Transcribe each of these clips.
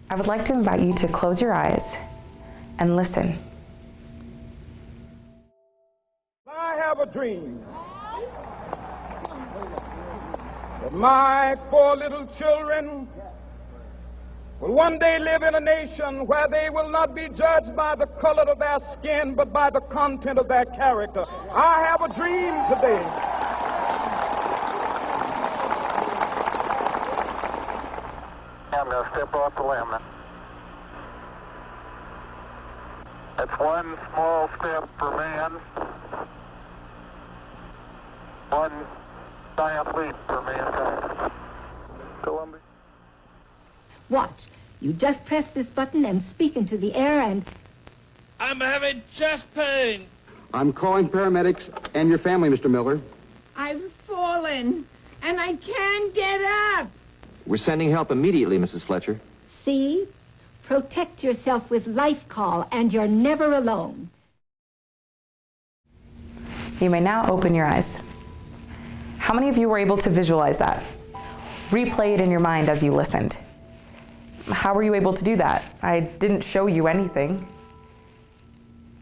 I would like to invite you to close your eyes and listen. I have a dream that my 4 little children will one day live in a nation where they will not be judged by the color of their skin, but by the content of their character. I have a dream today. I'm going to step off the limb. That's one small step for man, one giant leap for mankind. Columbia. Watch. You just press this button and speak into the air and... I'm having chest pain. I'm calling paramedics and your family, Mr. Miller. I've fallen, and I can't get up. We're sending help immediately, Mrs. Fletcher. See? Protect yourself with Life Call, and you're never alone. You may now open your eyes. How many of you were able to visualize that? Replay it in your mind as you listened. How were you able to do that? I didn't show you anything.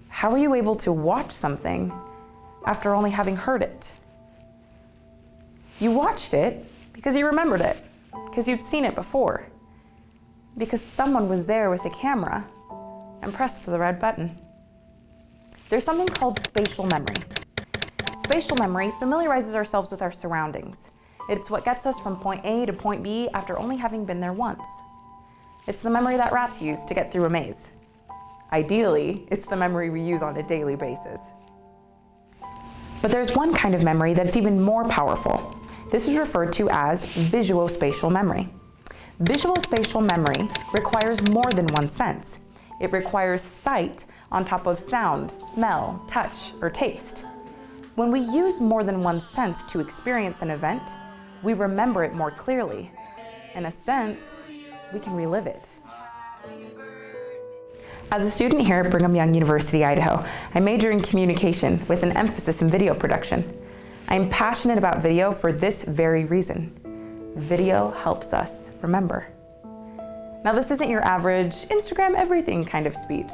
How were you able to watch something after only having heard it? You watched it because you remembered it, because you'd seen it before, because someone was there with a camera and pressed the red button. There's something called spatial memory. Spatial memory familiarizes ourselves with our surroundings. It's what gets us from point A to point B after only having been there once. It's the memory that rats use to get through a maze. Ideally, it's the memory we use on a daily basis. But there's one kind of memory that's even more powerful. This is referred to as visuospatial memory. Visuospatial memory requires more than one sense. It requires sight on top of sound, smell, touch, or taste. When we use more than one sense to experience an event, we remember it more clearly. In a sense, we can relive it. As a student here at Brigham Young University, Idaho, I major in communication with an emphasis in video production. I am passionate about video for this very reason. Video helps us remember. Now, this isn't your average Instagram everything kind of speech,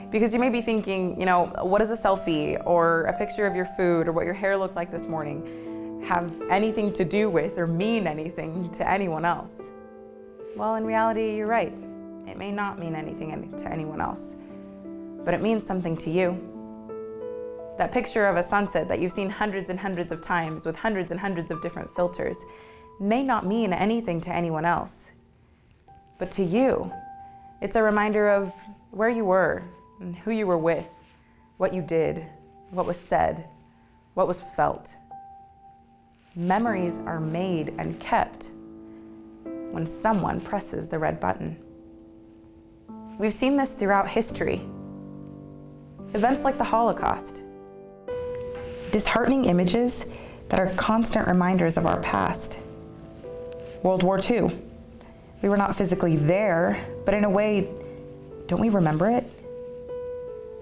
because you may be thinking, what does a selfie or a picture of your food or what your hair looked like this morning have anything to do with or mean anything to anyone else? Well, in reality, you're right. It may not mean anything to anyone else, but it means something to you. That picture of a sunset that you've seen hundreds and hundreds of times with hundreds and hundreds of different filters may not mean anything to anyone else. But to you, it's a reminder of where you were and who you were with, what you did, what was said, what was felt. Memories are made and kept when someone presses the red button. We've seen this throughout history. Events like the Holocaust. Disheartening images that are constant reminders of our past. World War II. We were not physically there, but in a way, don't we remember it?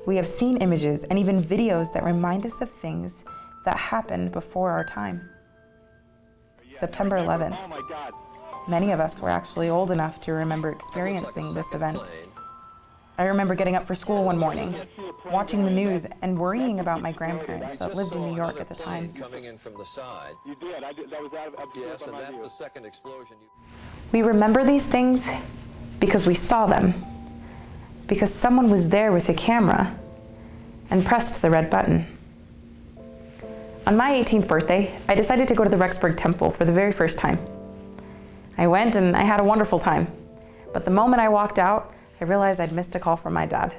We have seen images and even videos that remind us of things that happened before our time. September 11th. Many of us were actually old enough to remember experiencing this event. I remember getting up for school one morning, watching the news and worrying about my grandparents that lived in New York at the time. Coming in from the side. You did. That was Yes, and that's the second explosion. We remember these things because we saw them, because someone was there with a camera and pressed the red button. On my 18th birthday, I decided to go to the Rexburg Temple for the very first time. I went and I had a wonderful time, but the moment I walked out, I realized I'd missed a call from my dad.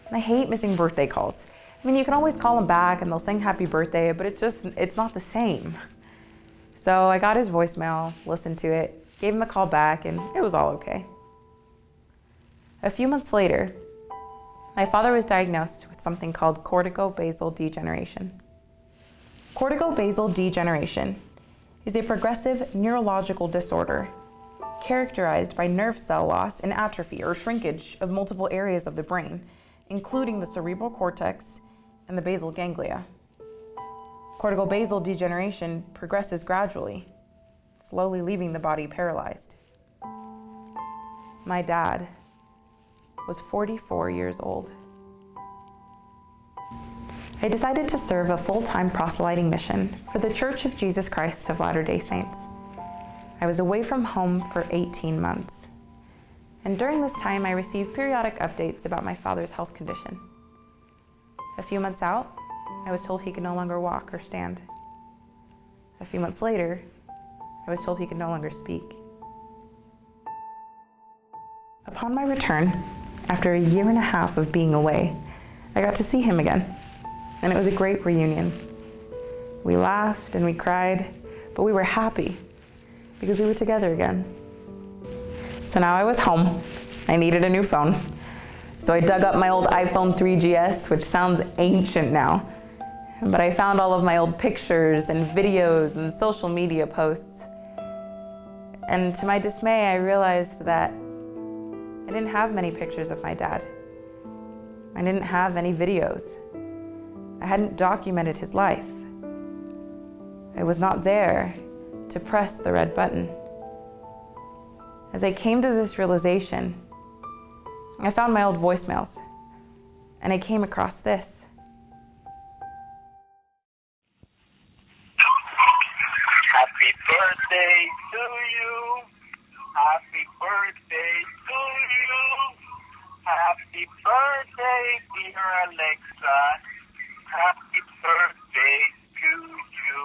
And I hate missing birthday calls. I mean, you can always call them back and they'll sing happy birthday, but it's not the same. So I got his voicemail, listened to it, gave him a call back, and it was all okay. A few months later, my father was diagnosed with something called corticobasal degeneration. Corticobasal degeneration is a progressive neurological disorder characterized by nerve cell loss and atrophy or shrinkage of multiple areas of the brain, including the cerebral cortex and the basal ganglia. Corticobasal degeneration progresses gradually, slowly leaving the body paralyzed. My dad was 44 years old. I decided to serve a full-time proselyting mission for the Church of Jesus Christ of Latter-day Saints. I was away from home for 18 months. And during this time, I received periodic updates about my father's health condition. A few months out, I was told he could no longer walk or stand. A few months later, I was told he could no longer speak. Upon my return, after a year and a half of being away, I got to see him again, and it was a great reunion. We laughed and we cried, but we were happy because we were together again. So now I was home. I needed a new phone. So I dug up my old iPhone 3GS, which sounds ancient now, but I found all of my old pictures and videos and social media posts. And to my dismay, I realized that I didn't have many pictures of my dad. I didn't have any videos. I hadn't documented his life. I was not there to press the red button. As I came to this realization, I found my old voicemails, and I came across this. Happy birthday to you. Happy birthday to you. Happy birthday, dear Alexsa. Happy birthday to you.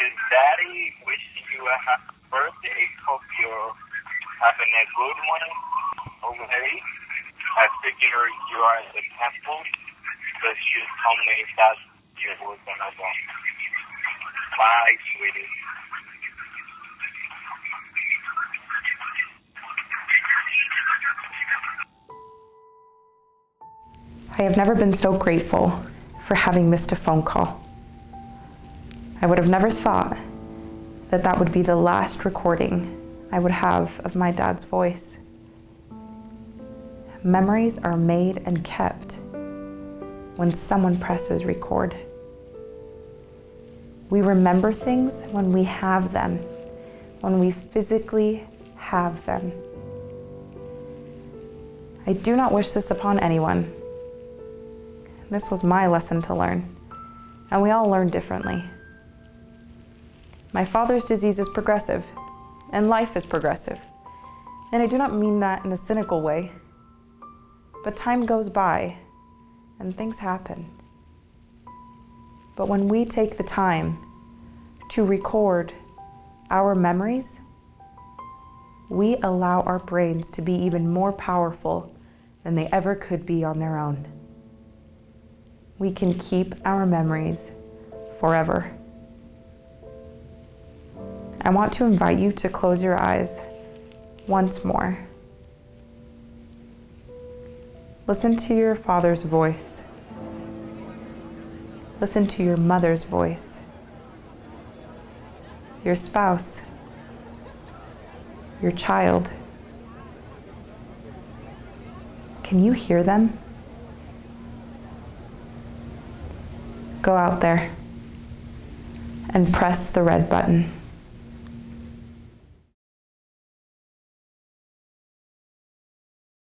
Is Daddy wishing you a happy birthday? Hope you're having a good one over there. I figure you are in the temple because you told me that you were gonna go. Bye, sweetie. I have never been so grateful for having missed a phone call. I would have never thought that that would be the last recording I would have of my dad's voice. Memories are made and kept when someone presses record. We remember things when we have them, when we physically have them. I do not wish this upon anyone. This was my lesson to learn, and we all learn differently. My father's disease is progressive, and life is progressive. And I do not mean that in a cynical way, but time goes by, and things happen. But when we take the time to record our memories, we allow our brains to be even more powerful than they ever could be on their own. We can keep our memories forever. I want to invite you to close your eyes once more. Listen to your father's voice. Listen to your mother's voice, your spouse, your child. Can you hear them? Go out there and press the red button.